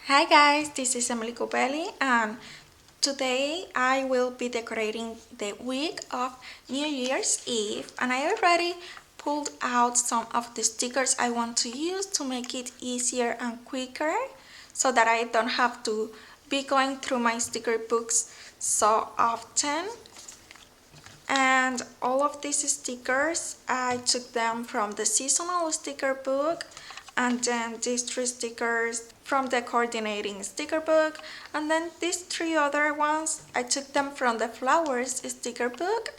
Hi guys, this is Emily Copelli and today I will be decorating the week of New Year's Eve, and I already pulled out some of the stickers I want to use to make it easier and quicker so that I don't have to be going through my sticker books so often. And all of these stickers, I took them from the seasonal sticker book, and then these 3 stickers from the coordinating sticker book, and then these 3 other ones, I took them from the flowers sticker book.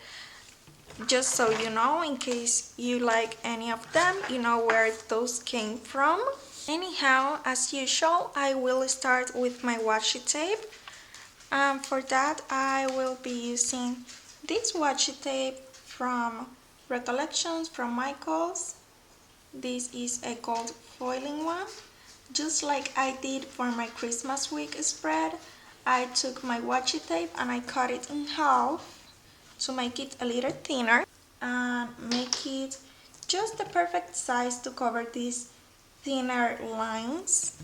Just so you know, in case you like any of them, you know where those came from. Anyhow, as usual, I will start with my washi tape. For that, I will be using this washi tape from Recollections from Michaels. This is a gold foiling one. Just like I did for my Christmas week spread, I took my washi tape and I cut it in half to make it a little thinner and make it just the perfect size to cover these thinner lines.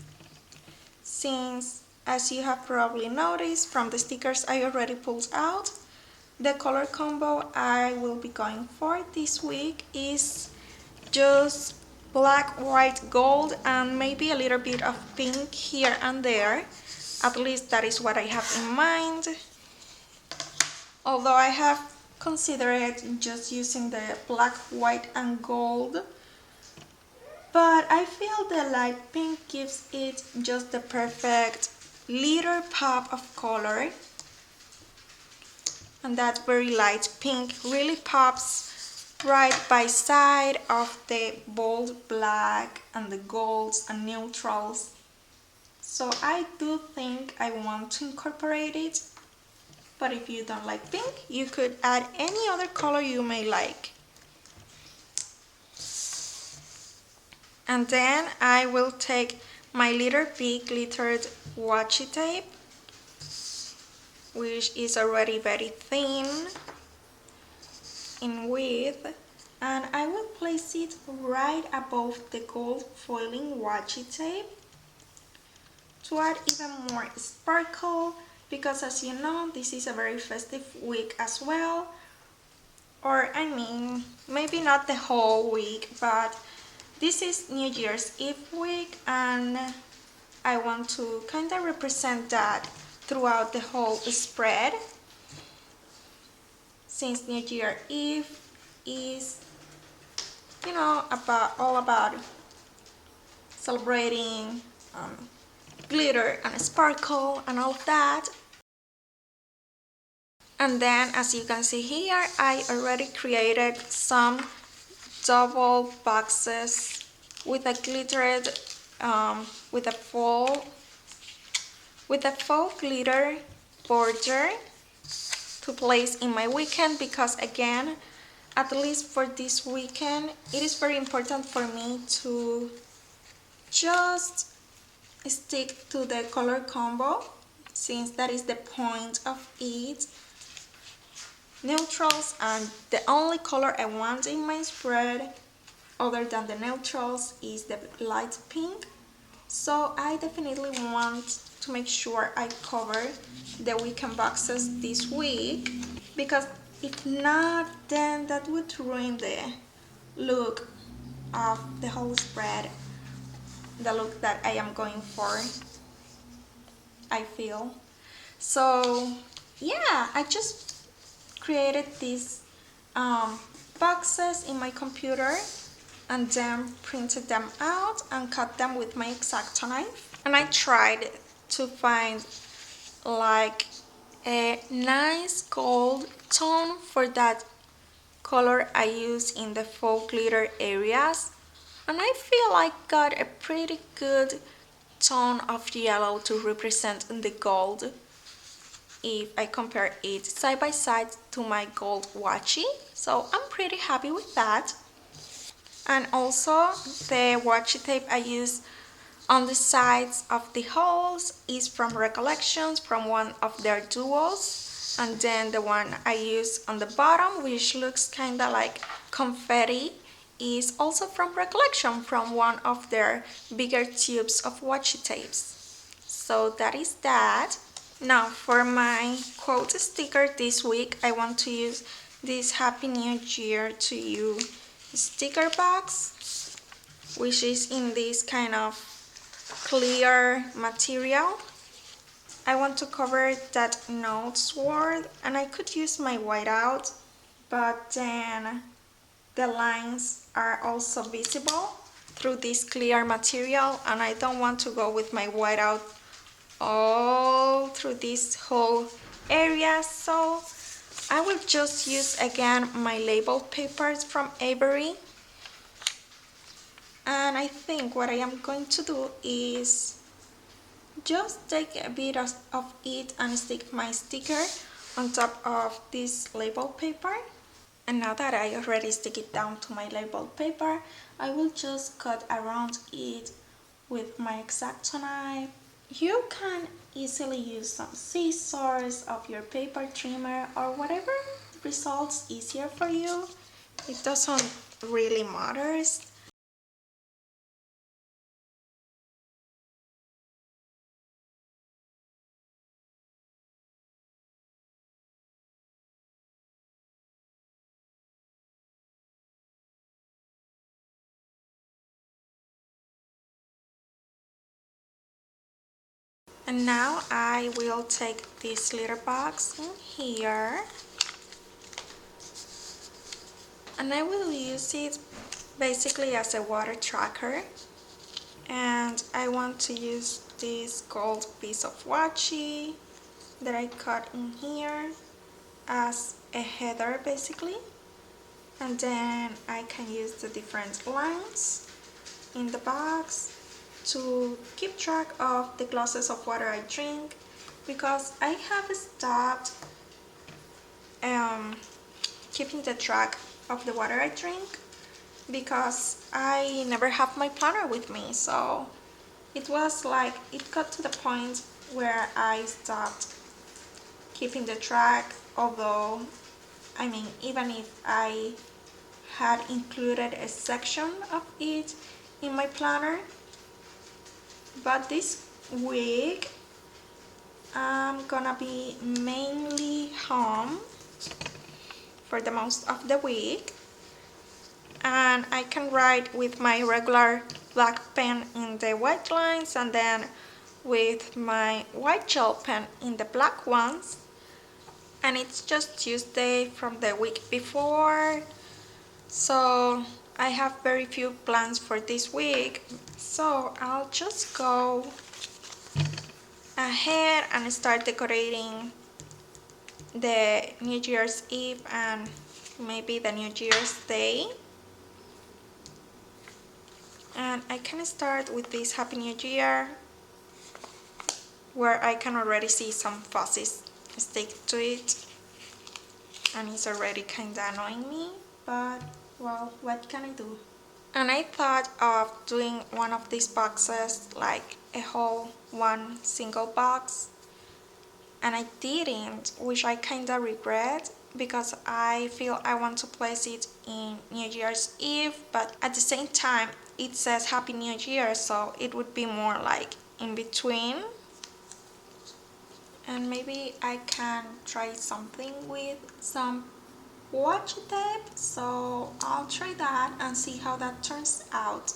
Since, as you have probably noticed from the stickers I already pulled out, the color combo I will be going for this week is just black, white, gold, and maybe a little bit of pink here and there. At least that is what I have in mind. Although I have considered just using the black, white, and gold, but I feel the light pink gives it just the perfect little pop of color, and that very light pink really pops right by side of the bold black and the golds and neutrals. So I do think I want to incorporate it, but if you don't like pink, you could add any other color you may like. And then I will take my little big glittered washi tape, which is already very thin in width, and I will place it right above the gold foiling washi tape to add even more sparkle, because as you know, this is a very festive week as well. Or I mean, maybe not the whole week, but this is New Year's Eve week, and I want to kind of represent that throughout the whole spread, since New Year's Eve is, you know, all about celebrating glitter and sparkle and all of that. And then, as you can see here, I already created some double boxes with a glittered with a faux glitter border to place in my weekend, because again, at least for this weekend, it is very important for me to just stick to the color combo, since that is the point of it. Neutrals, and the only color I want in my spread other than the neutrals is the light pink. So I definitely want to make sure I cover the weekend boxes this week, because if not, then that would ruin the look of the whole spread, the look that I am going for, I feel. So yeah, I just created these boxes in my computer and then printed them out and cut them with my X-Acto knife. And I tried to find like a nice gold tone for that color I use in the faux glitter areas, and I feel I got a pretty good tone of yellow to represent the gold if I compare it side by side to my gold washi. So I'm pretty happy with that. And also the washi tape I use on the sides of the holes is from Recollections, from one of their duos, and then the one I use on the bottom, which looks kinda like confetti, is also from Recollection, from one of their bigger tubes of washi tapes. So that is that. Now for my quote sticker this week, I want to use this Happy New Year to you sticker box, which is in this kind of clear material. I want to cover that notes word, and I could use my whiteout, but then the lines are also visible through this clear material, and I don't want to go with my whiteout all through this whole area, so I will just use again my label papers from Avery. And I think what I am going to do is just take a bit of it and stick my sticker on top of this label paper. And now that I already stick it down to my label paper, I will just cut around it with my X-Acto knife. You can easily use some scissors of your paper trimmer or whatever results easier for you. It doesn't really matter. And now I will take this little box in here and I will use it basically as a water tracker. And I want to use this gold piece of washi that I cut in here as a header basically. And then I can use the different lines in the box to keep track of the glasses of water I drink, because I have stopped keeping the track of the water I drink because I never have my planner with me. So it was like, it got to the point where I stopped keeping the track, although I mean, even if I had included a section of it in my planner. But this week I'm gonna be mainly home for the most of the week, and I can write with my regular black pen in the white lines and then with my white gel pen in the black ones. And it's just Tuesday from the week before, so I have very few plans for this week, so I'll just go ahead and start decorating the New Year's Eve and maybe the New Year's Day. And I can start with this Happy New Year, where I can already see some fuzzies stick to it, and it's already kinda annoying me, but well, what can I do? And I thought of doing one of these boxes, like a whole one single box, and I didn't, which I kinda regret, because I feel I want to place it in New Year's Eve, but at the same time it says Happy New Year, so it would be more like in between. And maybe I can try something with some washi tape, so I'll try that and see how that turns out.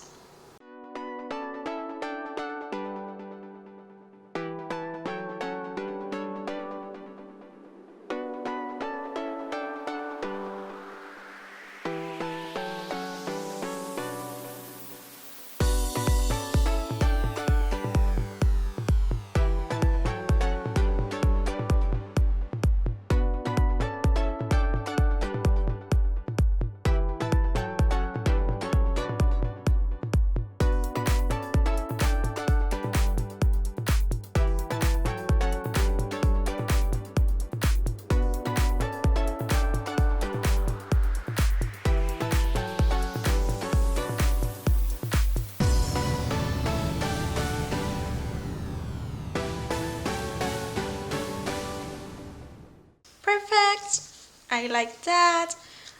Perfect! I like that.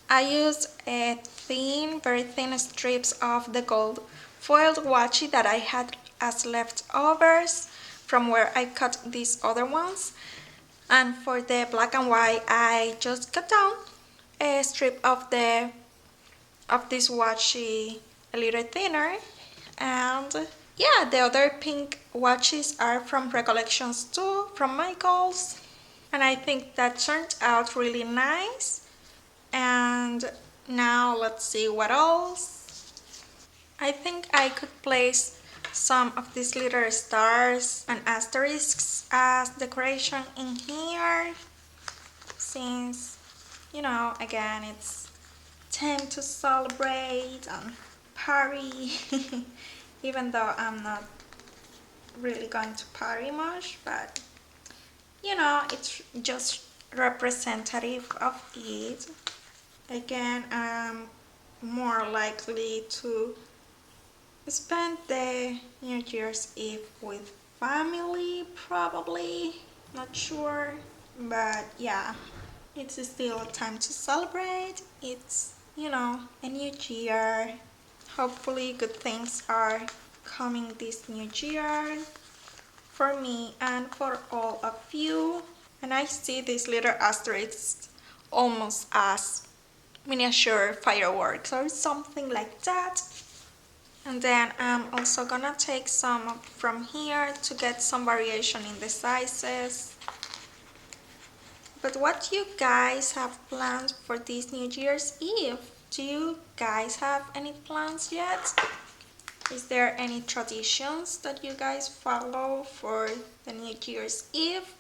I used a very thin strips of the gold foiled washi that I had as leftovers from where I cut these other ones. And for the black and white, I just cut down a strip of this washi a little thinner. And yeah, the other pink watches are from Recollections too, from Michaels. And I think that turned out really nice. And now let's see what else. I think I could place some of these little stars and asterisks as decoration in here, since, you know, again, it's time to celebrate and party. Even though I'm not really going to party much, but you know, it's just representative of it. Again, I'm more likely to spend the New Year's Eve with family, probably, not sure, but yeah, it's still a time to celebrate. It's, you know, a new year. Hopefully good things are coming this new year for me and for all of you. And I see these little asterisks almost as miniature fireworks or something like that. And then I'm also gonna take some from here to get some variation in the sizes. But what do you guys have planned for this New Year's Eve? Do you guys have any plans yet? Is there any traditions that you guys follow for the New Year's Eve?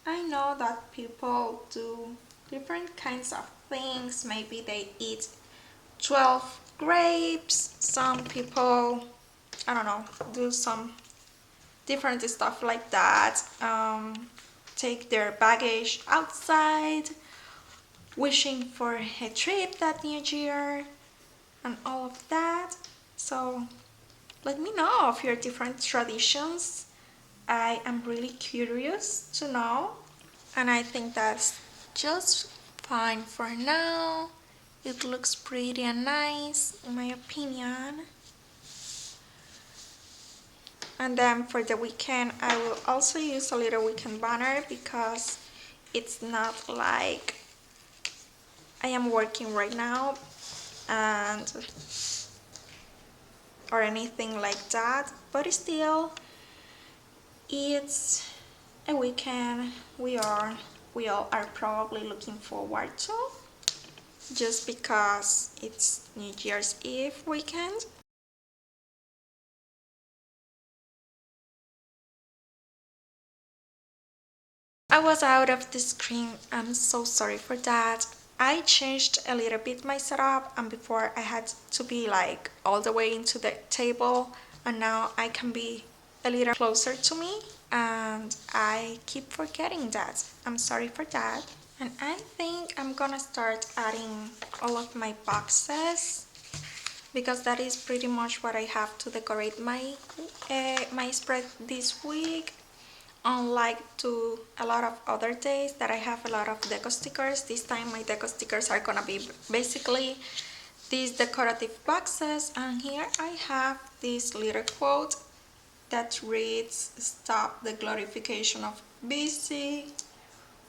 I know that people do different kinds of things. Maybe they eat 12 grapes. Some people, I don't know, do some different stuff like that. Take their baggage outside, wishing for a trip that new year and all of that. So let me know of your different traditions. I am really curious to know, and I think that's just fine for now. It looks pretty and nice in my opinion. And then for the weekend, I will also use a little weekend banner because it's not like I am working right now and or anything like that, but still it's a weekend we all are probably looking forward to, just because it's New Year's Eve weekend. I was out of the screen, I'm so sorry for that. I changed a little bit my setup, and before I had to be like all the way into the table, and now I can be a little closer to me, and I keep forgetting that. I'm sorry for that. And I think I'm gonna start adding all of my boxes, because that is pretty much what I have to decorate my spread this week. Unlike to a lot of other days that I have a lot of deco stickers, this time my deco stickers are gonna be basically these decorative boxes. And here I have this little quote that reads, "Stop the glorification of busy,"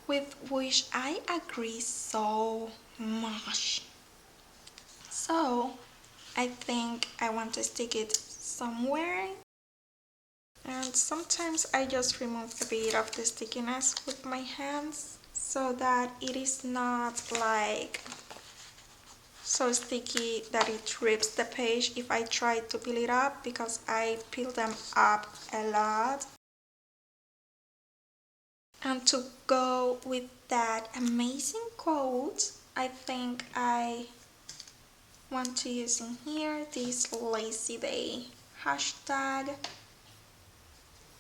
with which I agree so much. So I think I want to stick it somewhere. And sometimes I just remove a bit of the stickiness with my hands so that it is not like so sticky that it rips the page if I try to peel it up, because I peel them up a lot. And to go with that amazing quote, I think I want to use in here this lazy day hashtag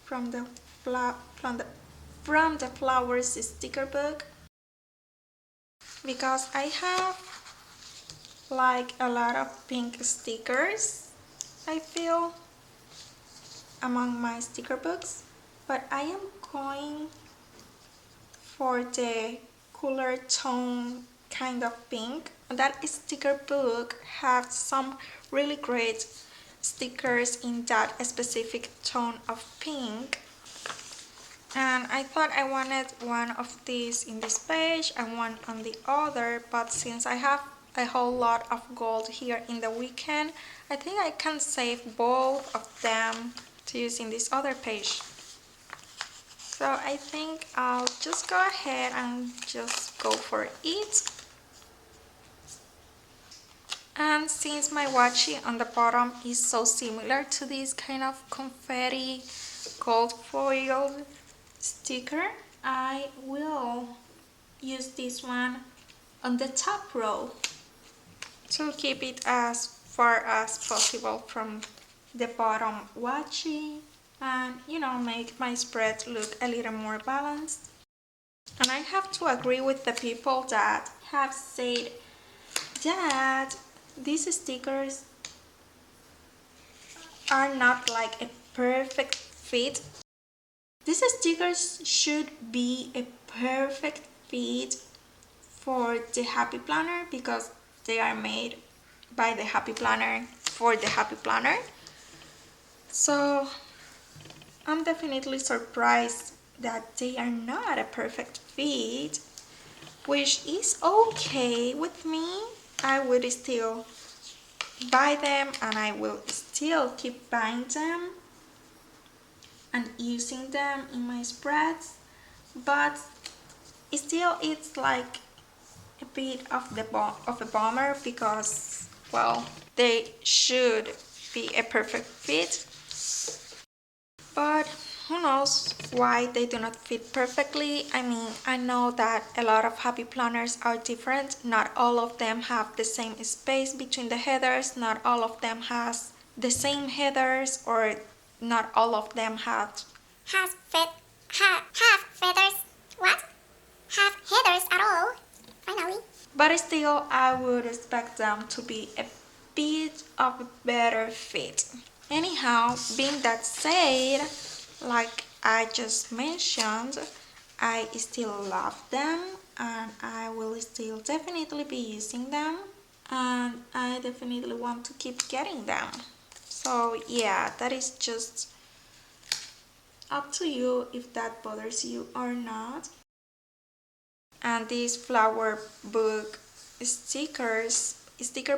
from the flowers sticker book, because I have like a lot of pink stickers, I feel, among my sticker books, but I am going for the cooler tone kind of pink. That sticker book has some really great stickers in that specific tone of pink. And I thought I wanted one of these in this page and one on the other, but since I have a whole lot of gold here in the weekend, I think I can save both of them to use in this other page. So I think I'll just go ahead and just go for it. And since my washi on the bottom is so similar to this kind of confetti gold foil sticker, I will use this one on the top row to keep it as far as possible from the bottom washi and, you know, make my spread look a little more balanced. And I have to agree with the people that have said that these stickers are not like a perfect fit. These stickers should be a perfect fit for the Happy Planner because they are made by the Happy Planner for the Happy Planner. So I'm definitely surprised that they are not a perfect fit, which is okay with me. I would still buy them and I will still keep buying them and using them in my spreads, but still it's like a bit of a bummer because, well, they should be a perfect fit, but who knows why they do not fit perfectly. I mean, I know that a lot of Happy Planners are different. Not all of them have the same space between the headers, not all of them has the same headers, or not all of them have feathers. What? Have headers at all? Finally. but still I would expect them to be a bit of a better fit. Anyhow, being that said, like I just mentioned, I still love them and I will still definitely be using them, and I definitely want to keep getting them. So yeah, that is just up to you if that bothers you or not. And these flower book sticker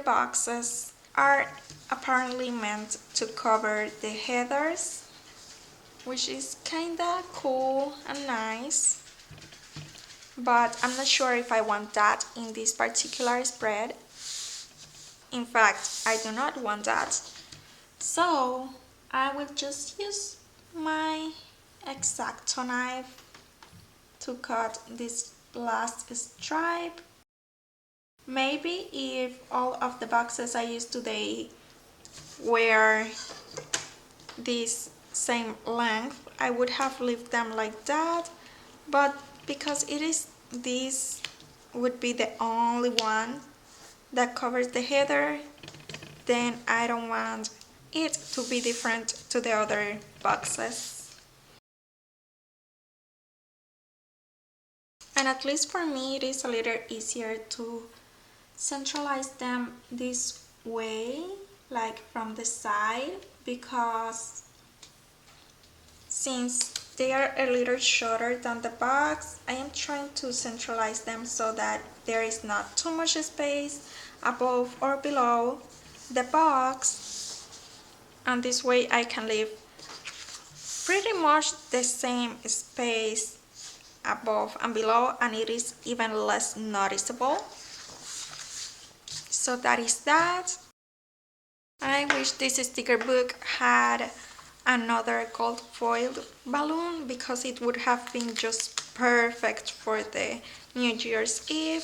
boxes are apparently meant to cover the headers, which is kinda cool and nice, but I'm not sure if I want that in this particular spread. In fact, I do not want that, so I will just use my X-Acto knife to cut this last stripe. Maybe if all of the boxes I used today were this same length, I would have left them like that, but because it is this would be the only one that covers the header, then I don't want it to be different to the other boxes. And at least for me it is a little easier to centralize them this way, like from the side, because since they are a little shorter than the box, I am trying to centralize them so that there is not too much space above or below the box, and this way I can leave pretty much the same space above and below, and it is even less noticeable. So that is that. I wish this sticker book had another gold foiled balloon because it would have been just perfect for the New Year's Eve.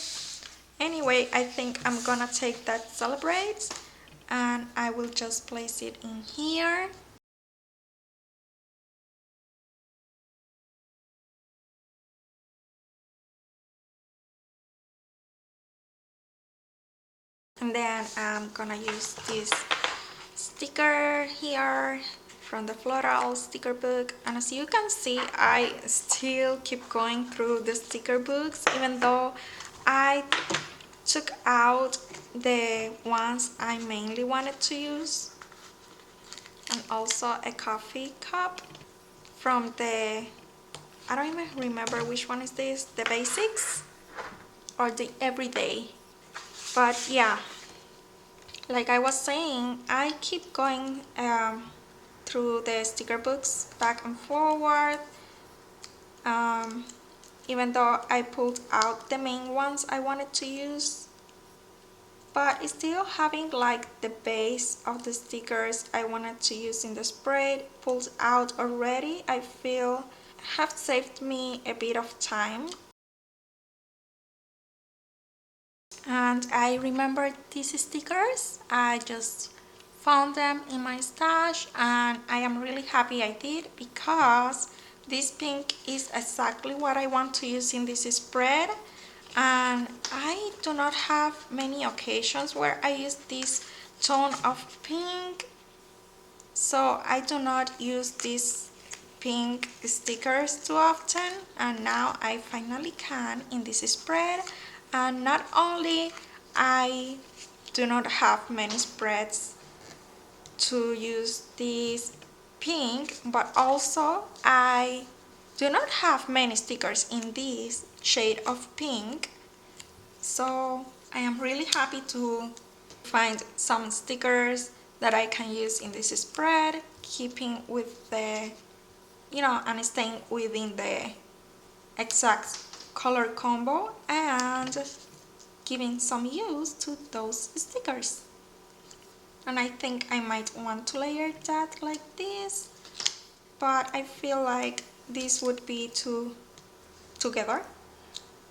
Anyway, I think I'm gonna take that Celebrate and I will just place it in here. And then I'm gonna use this sticker here from the floral sticker book, and as you can see, I still keep going through the sticker books even though I took out the ones I mainly wanted to use. and also a coffee cup from the, I don't even remember which one is this, the basics or the everyday. But yeah, like I was saying, I keep going through the sticker books back and forward, um, even though I pulled out the main ones I wanted to use, but still having like the base of the stickers I wanted to use in the spread pulled out already, I feel have saved me a bit of time. And I remember these stickers, I just found them in my stash and I am really happy I did, because this pink is exactly what I want to use in this spread, and I do not have many occasions where I use this tone of pink, so I do not use these pink stickers too often, and now I finally can in this spread. And not only I do not have many spreads to use this pink, but also I do not have many stickers in this shade of pink, so I am really happy to find some stickers that I can use in this spread, keeping with the, and staying within the exact color combo and giving some use to those stickers. And I think I might want to layer that like this, but I feel like this would be too together,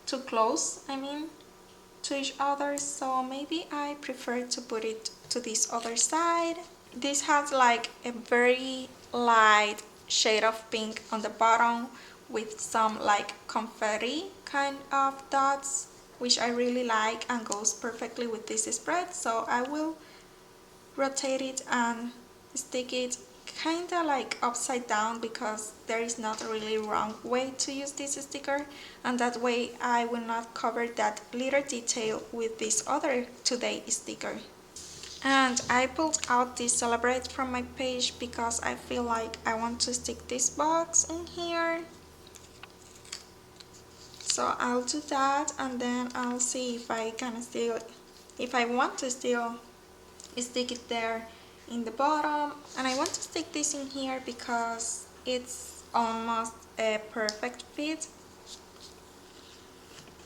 too close, to each other, so maybe I prefer to put it to this other side. This has like a very light shade of pink on the bottom with some like confetti kind of dots, which I really like and goes perfectly with this spread, so I will rotate it and stick it kinda like upside down, because there is not a really wrong way to use this sticker, and that way I will not cover that little detail with this other today sticker. And I pulled out this celebrate from my page because I feel like I want to stick this box in here, so I'll do that, and then I'll see if I can still, if I want to still stick it there in the bottom. And I want to stick this in here because it's almost a perfect fit,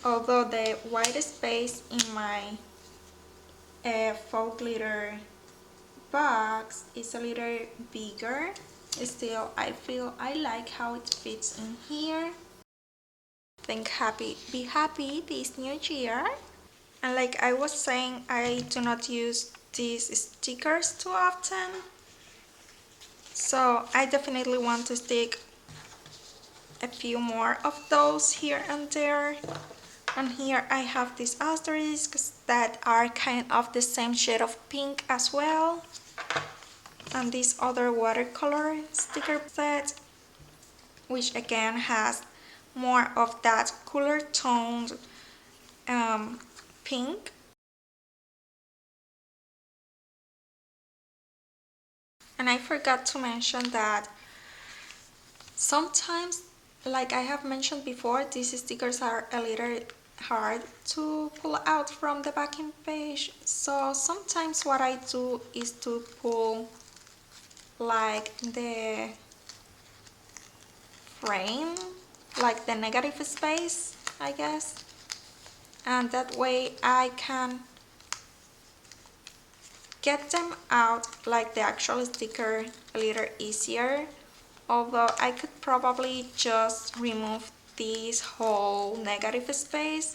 although the white space in my faux glitter box is a little bigger. Still, I feel I like how it fits in here. Think happy, be happy this new year. And like I was saying, I do not use these stickers too often, so I definitely want to stick a few more of those here and there. And here I have these asterisks that are kind of the same shade of pink as well, and this other watercolor sticker set, which again has more of that cooler toned pink. And I forgot to mention that sometimes, like I have mentioned before, these stickers are a little hard to pull out from the backing page, so sometimes what I do is to pull like the frame, like the negative space, I guess, and that way I can get them out like the actual sticker a little easier, although I could probably just remove this whole negative space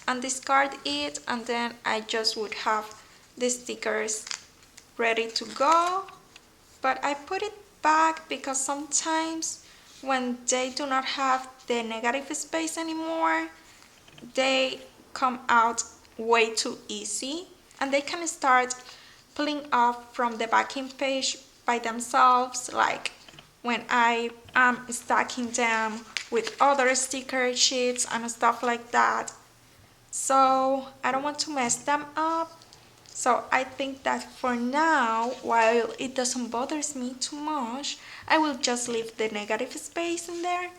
and discard it, and then I just would have the stickers ready to go. But I put it back because sometimes when they do not have the negative space anymore, they come out way too easy, and they can start pulling off from the backing page by themselves, like when I am stacking them with other sticker sheets and stuff like that. So I don't want to mess them up, So I think that for now, while it doesn't bother me too much, I will just leave the negative space in there.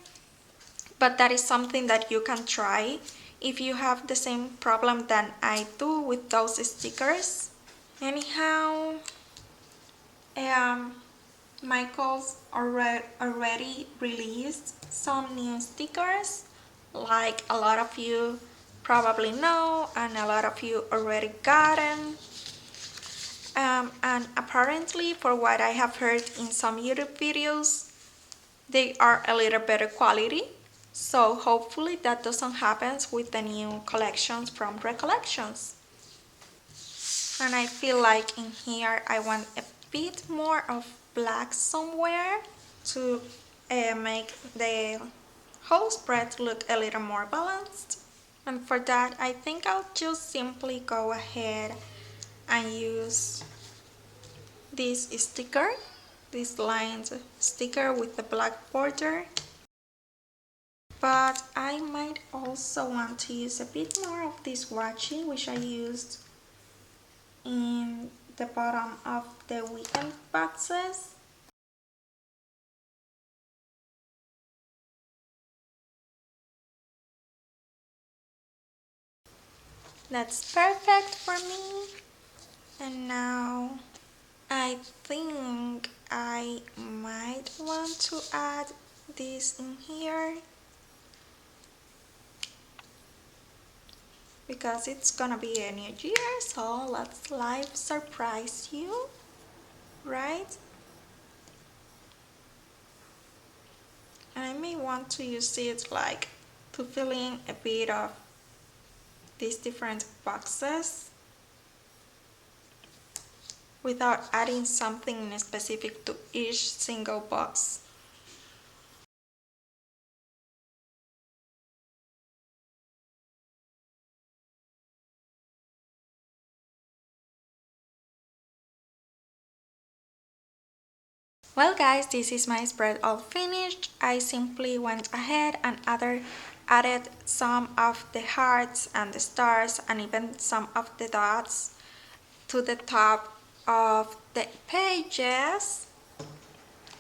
But that is something that you can try if you have the same problem that I do with those stickers. Anyhow, Michael's already released some new stickers, like a lot of you probably know and a lot of you already gotten. And apparently, for what I have heard in some YouTube videos, they are a little better quality. So hopefully that doesn't happen with the new collections from Recollections. And I feel like in here I want a bit more of black somewhere to make the whole spread look a little more balanced. And for that I think I'll just simply go ahead and use this sticker, this lined sticker with the black border. But I might also want to use a bit more of this washi, which I used in the bottom of the weekend boxes. That's perfect for me. And now I think I might want to add this in here because it's gonna be a new year, so let's live surprise you, right? I may want to use it like to fill in a bit of these different boxes without adding something specific to each single box. Well guys, this is my spread all finished. I simply went ahead and added some of the hearts and the stars and even some of the dots to the top of the pages.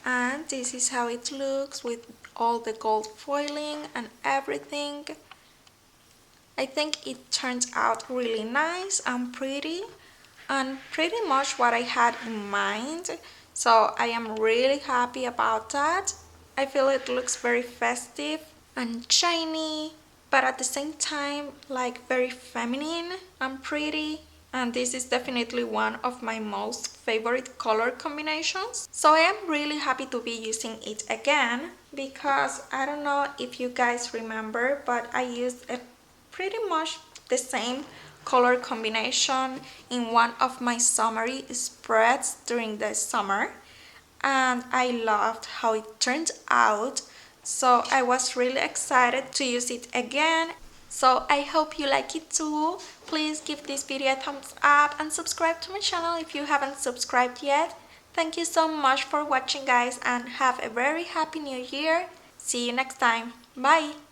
And this is how it looks with all the gold foiling and everything. I think it turns out really nice and pretty and pretty much what I had in mind. So I am really happy about that. I feel it looks very festive and shiny, but at the same time like very feminine and pretty. And this is definitely one of my most favorite color combinations. So I am really happy to be using it again because I don't know if you guys remember, but I used a pretty much the same color combination in one of my summery spreads during the summer, and I loved how it turned out, so I was really excited to use it again. So I hope you like it too. Please give this video a thumbs up and subscribe to my channel if you haven't subscribed yet. Thank you so much for watching guys, and have a very happy new year. See you next time. Bye!